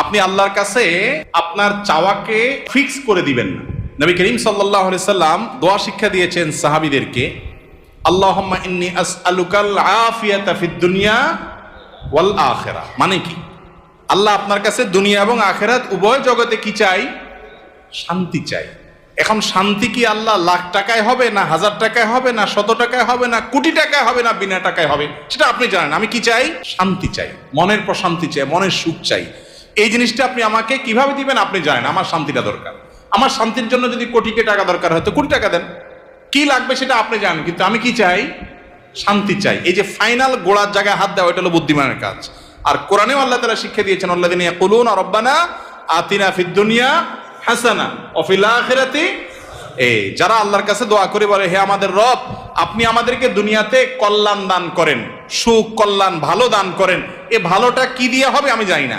আপনি আল্লাহর কাছে আপনার চাওয়াকে ফিক্স করে দিবেন না। নবী করিম সাল্লাল্লাহু আলাইহি সাল্লাম দোয়া শিক্ষা দিয়েছেন সাহাবীদেরকে, আল্লাহুম্মা ইন্নী আসআলুকাল আফিয়াতা ফিদ দুনিয়া ওয়াল আখিরাহ। মানে কি? আল্লাহ আপনার কাছে দুনিয়া এবং আখিরাত উভয় জগতে কি চাই? শান্তি চাই। এখন শান্তি কি আল্লাহ লাখ টাকায় হবে, না হাজার টাকায় হবে, না 100 টাকায় হবে, না কোটি টাকায় হবে, না বিনা টাকায় হবে, সেটা আপনি জানেন। আমি কি চাই? শান্তি চাই, মনের প্রশান্তি চাই, মনের সুখ চাই। এই জিনিসটা আপনি আমাকে কিভাবে দিবেন আপনি জানেন। আমার শান্তিটা দরকার। আমার শান্তির জন্য যদি কোটি টাকা দরকার হয় তো কোটি টাকা দেন, কি লাগবে সেটা আপনি জানেন। কিন্তু আমি কি চাই? শান্তি চাই। এই যে ফাইনাল গোড়ার জায়গায় হাত দেওয়া, এটা হলো বুদ্ধিমানের কাজ। আর কোরআনেও আল্লাহ তাআলা শিক্ষা দিয়েছেন, আল্লাযীনা ইয়াকুলুনা রাব্বানা আতিনা ফিদ দুনিয়া হাসানা ওয়া ফিল আখিরাতি, যারা আল্লাহর কাছে দোয়া করে বলে, হে আমাদের রব, আপনি আমাদেরকে দুনিয়াতে কল্যাণ দান করেন, সুখ, কল্যাণ, ভালো দান করেন। এ ভালোটা কি দিয়ে হবে আমি জানি না,